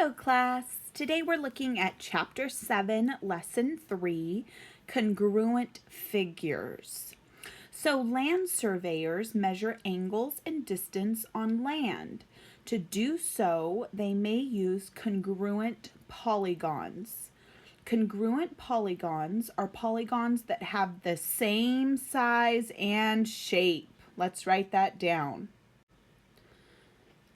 Hello class! Today we're looking at Chapter 7, Lesson 3, Congruent Figures. So land surveyors measure angles and distance on land. To do so, they may use congruent polygons. Congruent polygons are polygons that have the same size and shape. Let's write that down.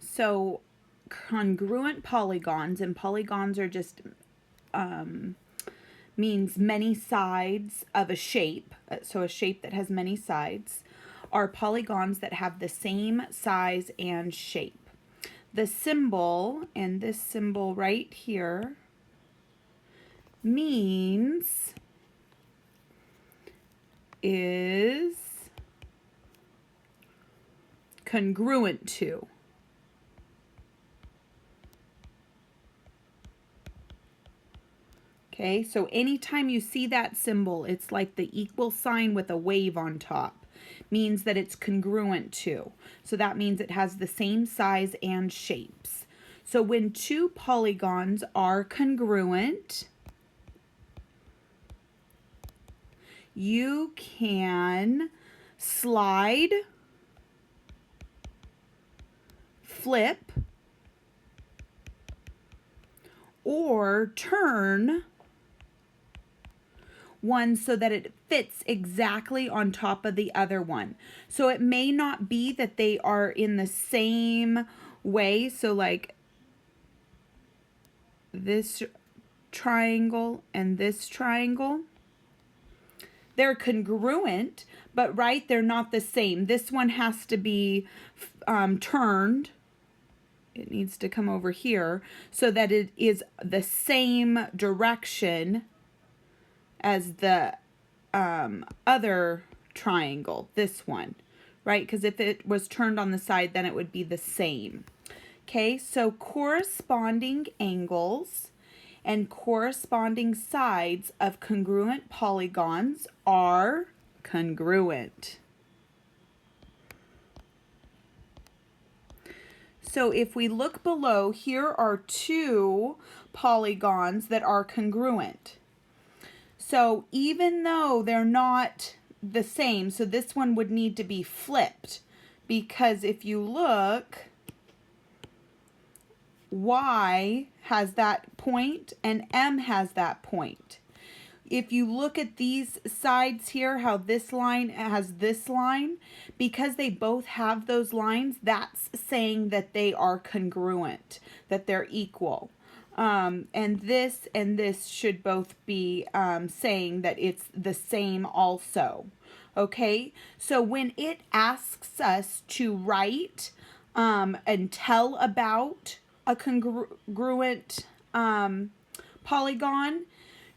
So congruent polygons, and polygons are just means many sides of a shape, so a shape that has many sides, are polygons that have the same size and shape. The symbol, and this symbol right here, means is congruent to. Okay, so anytime you see that symbol, it's like the equal sign with a wave on top. Means that it's congruent to. So that means it has the same size and shapes. So when two polygons are congruent, you can slide, flip, or turn one so that it fits exactly on top of the other one. So it may not be that they are in the same way. So like this triangle and this triangle, they're congruent, but right, they're not the same. This one has to be turned. It needs to come over here so that it is the same direction as the other triangle, this one, right? Because if it was turned on the side, then it would be the same. Okay, so corresponding angles and corresponding sides of congruent polygons are congruent. So if we look below, here are two polygons that are congruent. So even though they're not the same, so this one would need to be flipped, because if you look, Y has that point and M has that point. If you look at these sides here, how this line has this line, because they both have those lines, that's saying that they are congruent, that they're equal. And this should both be saying that it's the same also. Okay, so when it asks us to write and tell about a congruent polygon,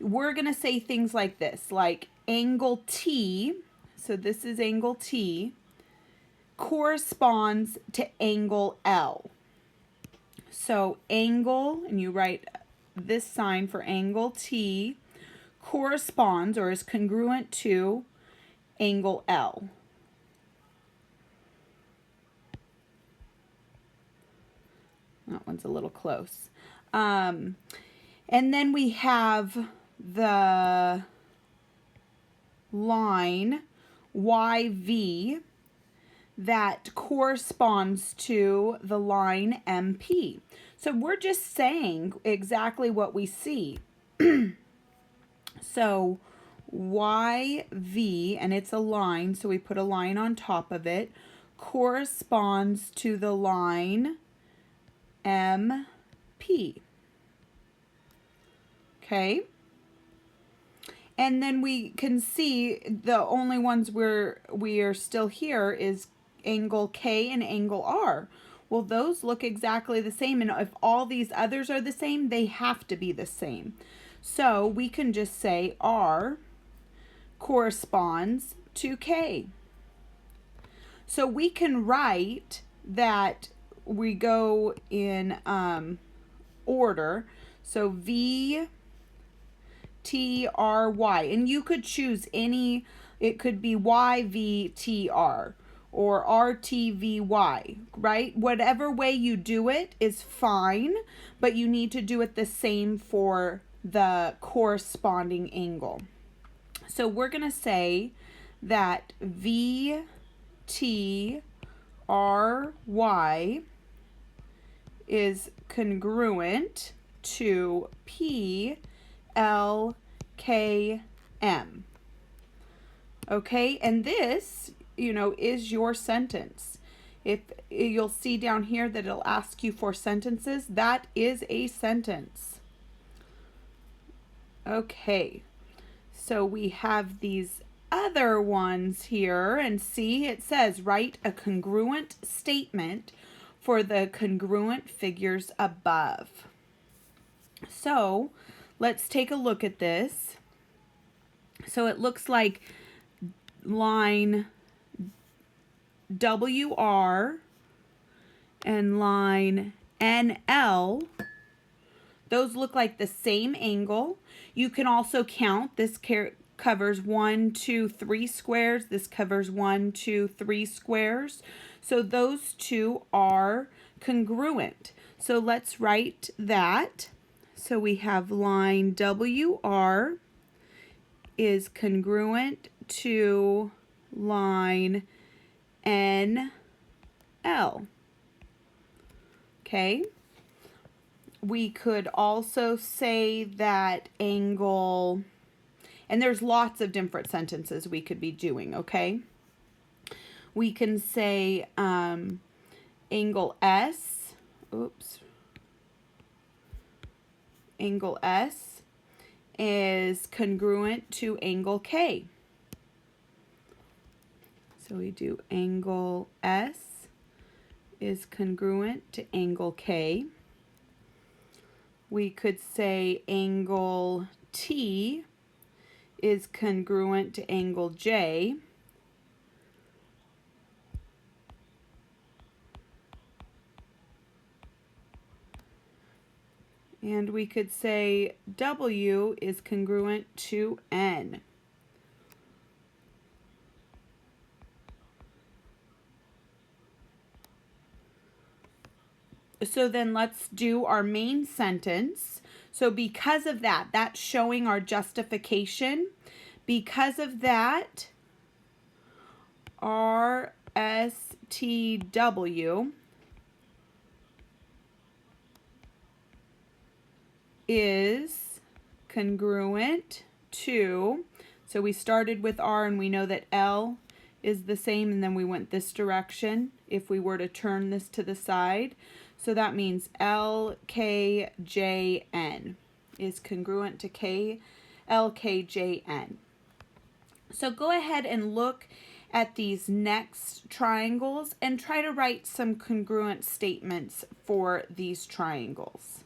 we're going to say things like this, like angle T, so this is angle T, corresponds to angle L. So angle, and you write this sign for angle T, corresponds or is congruent to angle L. That one's a little close. And then we have the line YV that corresponds to the line MP. So we're just saying exactly what we see. So YV, and it's a line, so we put a line on top of it, corresponds to the line MP. Okay? And then we can see the only ones we are still here is angle K and angle R. Well, those look exactly the same, and if all these others are the same, they have to be the same. So we can just say R corresponds to K. So we can write that we go in order. So V, T, R, Y, and you could choose any, it could be Y, V, T, R, or RTVY, right? Whatever way you do it is fine, but you need to do it the same for the corresponding angle. So we're going to say that VTRY is congruent to PLKM. Okay, and this, is your sentence. If you'll see down here that it'll ask you for sentences, that is a sentence. Okay, so we have these other ones here, and see, it says write a congruent statement for the congruent figures above. So let's take a look at this. So it looks like line WR and line NL, those look like the same angle. You can also count. This covers 1, 2, 3 squares. This covers 1, 2, 3 squares. So those two are congruent. So let's write that. So we have line WR is congruent to line NL. Okay. We could also say that angle, and there's lots of different sentences we could be doing, okay? We can say angle S, angle S is congruent to angle K. So we do angle S is congruent to angle K. We could say angle T is congruent to angle J. And we could say W is congruent to N. So then let's do our main sentence. So because of that, that's showing our justification. Because of that, RSTW is congruent to, so we started with R and we know that L is the same, and then we went this direction if we were to turn this to the side. So that means LKJN is congruent to LKJN. So go ahead and look at these next triangles and try to write some congruent statements for these triangles.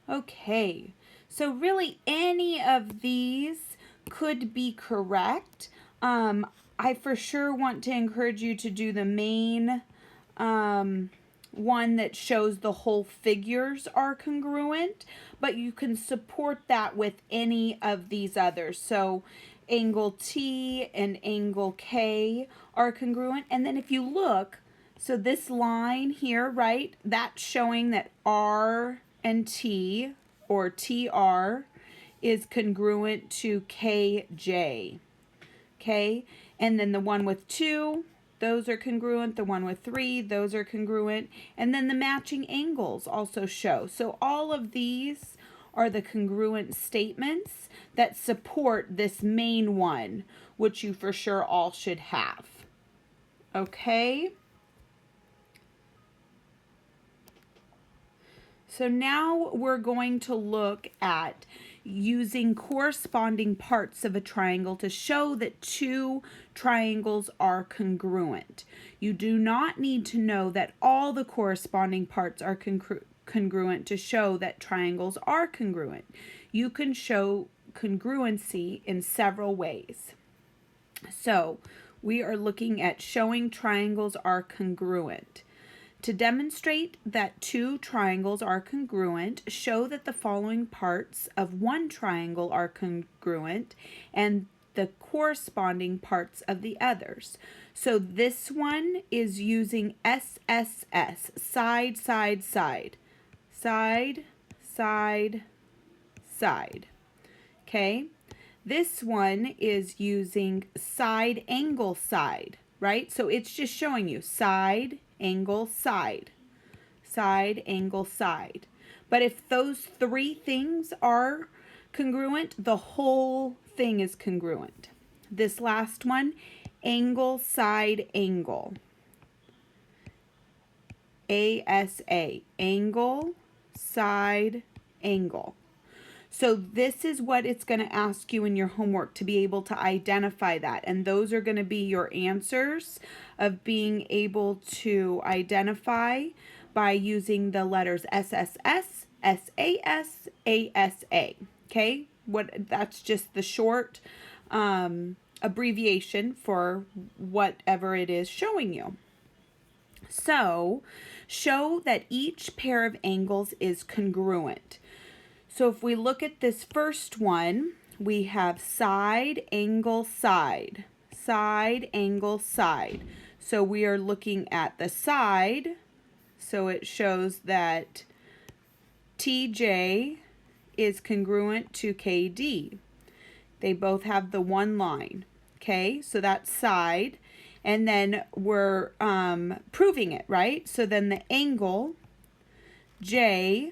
Okay, so really any of these could be correct. I for sure want to encourage you to do the main one that shows the whole figures are congruent, but you can support that with any of these others. So angle T and angle K are congruent. And then if you look, so this line here, right, that's showing that R and T, or TR, is congruent to KJ. Okay, and then the one with 2, those are congruent. The one with 3, those are congruent. And then the matching angles also show. So all of these are the congruent statements that support this main one, which you for sure all should have. Okay? So now we're going to look at using corresponding parts of a triangle to show that two triangles are congruent. You do not need to know that all the corresponding parts are congruent to show that triangles are congruent. You can show congruency in several ways. So we are looking at showing triangles are congruent. To demonstrate that two triangles are congruent, show that the following parts of one triangle are congruent and the corresponding parts of the others. So this one is using SSS, side, side, side, side, side, side. Okay? This one is using side, angle, side, right? So it's just showing you side, angle, side, side, angle, side. But if those three things are congruent, the whole thing is congruent. This last one, angle, side, angle. ASA, angle, side, angle. So this is what it's going to ask you in your homework to be able to identify that. And those are going to be your answers of being able to identify by using the letters SSS, SAS, ASA. Okay? That's just the short abbreviation for whatever it is showing you. So, show that each pair of angles is congruent. So if we look at this first one, we have side, angle, side, side, angle, side. So we are looking at the side. So it shows that TJ is congruent to KD. They both have the one line. Okay, so that's side. And then we're proving it, right? So then the angle J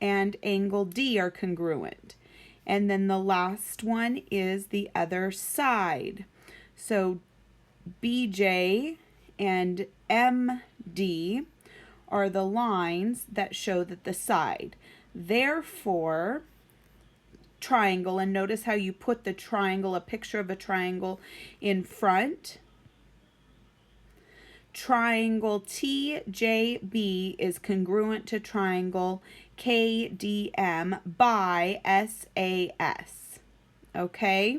and angle D are congruent. And then the last one is the other side. So BJ and MD are the lines that show that the side. Therefore, triangle, and notice how you put the triangle, a picture of a triangle in front. Triangle TJB is congruent to triangle KDM by SAS. Okay?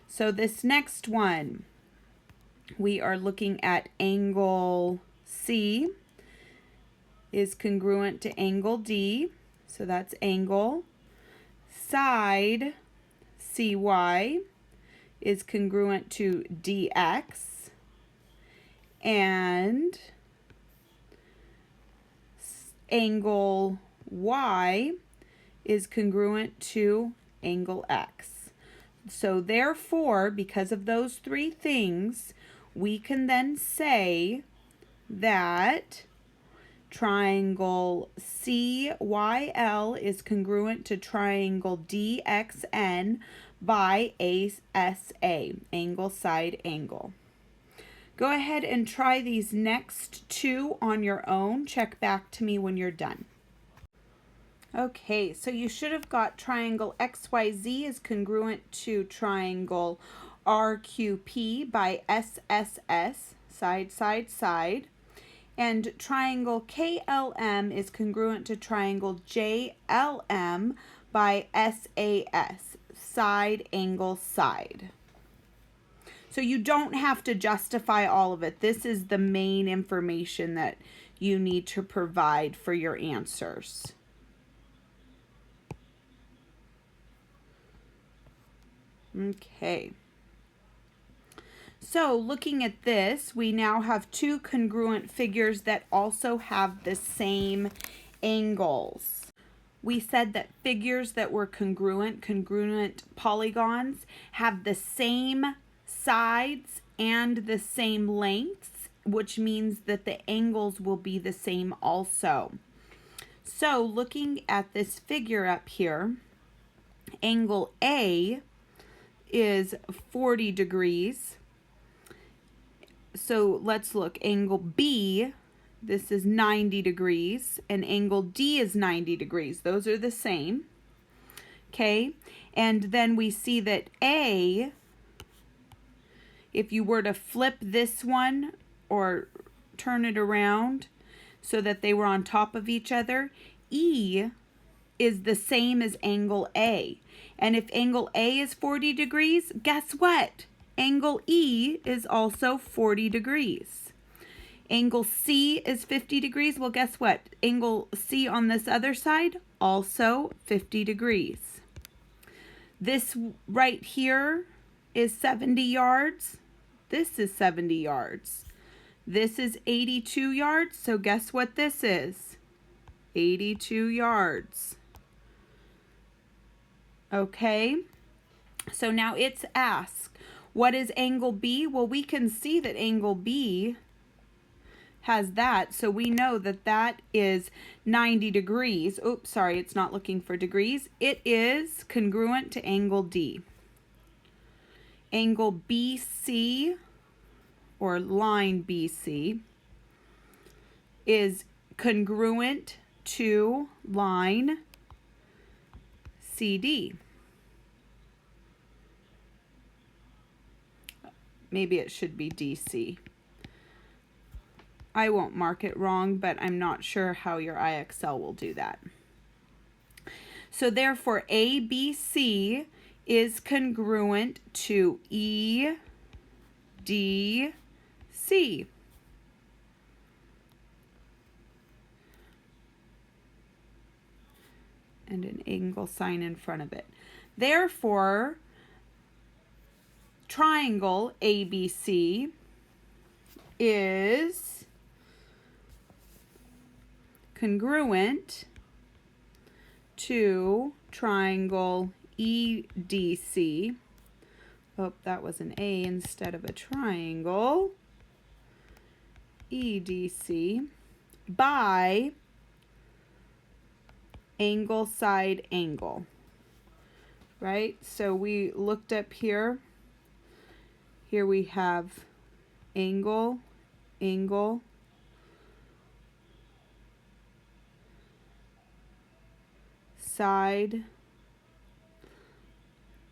So this next one, we are looking at angle C is congruent to angle D. So that's angle. Side CY is congruent to DX. And angle Y is congruent to angle X. So therefore, because of those three things, we can then say that triangle CYL is congruent to triangle DXN by ASA, angle, side, angle. Go ahead and try these next two on your own. Check back to me when you're done. Okay, so you should have got triangle XYZ is congruent to triangle RQP by SSS, side, side, side. And triangle KLM is congruent to triangle JLM by SAS, side, angle, side. So you don't have to justify all of it. This is the main information that you need to provide for your answers. Okay. So looking at this, we now have two congruent figures that also have the same angles. We said that figures that were congruent polygons, have the same sides and the same lengths, which means that the angles will be the same also. So looking at this figure up here, angle A is 40 degrees. So let's look, angle B, this is 90 degrees, and angle D is 90 degrees. Those are the same. Okay, and then we see that A, if you were to flip this one or turn it around so that they were on top of each other, E is the same as angle A. And if angle A is 40 degrees, guess what? Angle E is also 40 degrees. Angle C is 50 degrees. Well, guess what? Angle C on this other side, also 50 degrees. This right here is 70 yards. This is 70 yards. This is 82 yards. So guess what this is? 82 yards. Okay. So now it's asked, what is angle B? Well, we can see that angle B has that, so we know that that is 90 degrees. Oops, sorry, it's not looking for degrees. It is congruent to angle D. Angle BC, or line BC, is congruent to line CD. Maybe it should be DC. I won't mark it wrong, but I'm not sure how your IXL will do that. So therefore, ABC is congruent to EDC. And an angle sign in front of it. Therefore, triangle ABC is congruent to triangle EDC. Oh, that was an A instead of a triangle. EDC by angle side angle. Right? So we looked up here. Here we have angle, angle, side.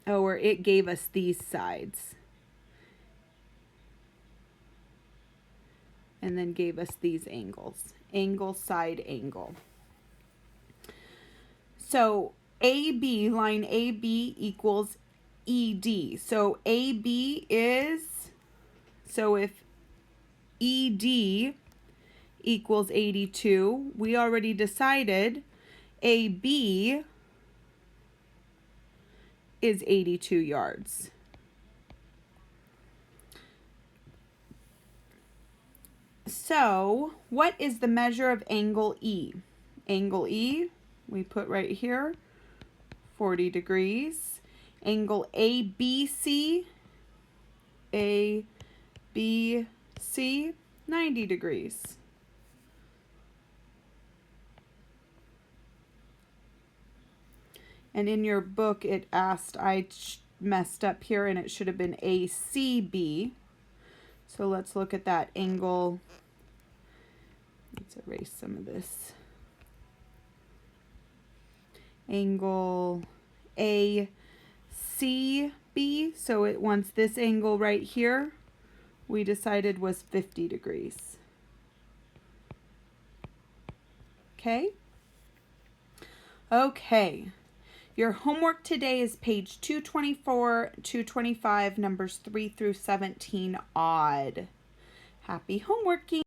Oh, or it gave us these sides. And then gave us these angles. Angle, side, angle. So AB, line AB equals ED. So AB is, so if ED equals 82, we already decided AB is 82 yards. So what is the measure of angle E? Angle E, we put right here, 40 degrees. Angle ABC, ABC, 90 degrees. And in your book it asked, I messed up here and it should have been ACB. So let's look at that angle. Let's erase some of this. Angle ACB. So it wants this angle right here. We decided was 50 degrees. Okay? Okay. Your homework today is page 224, 225, numbers 3 through 17 odd. Happy homeworking.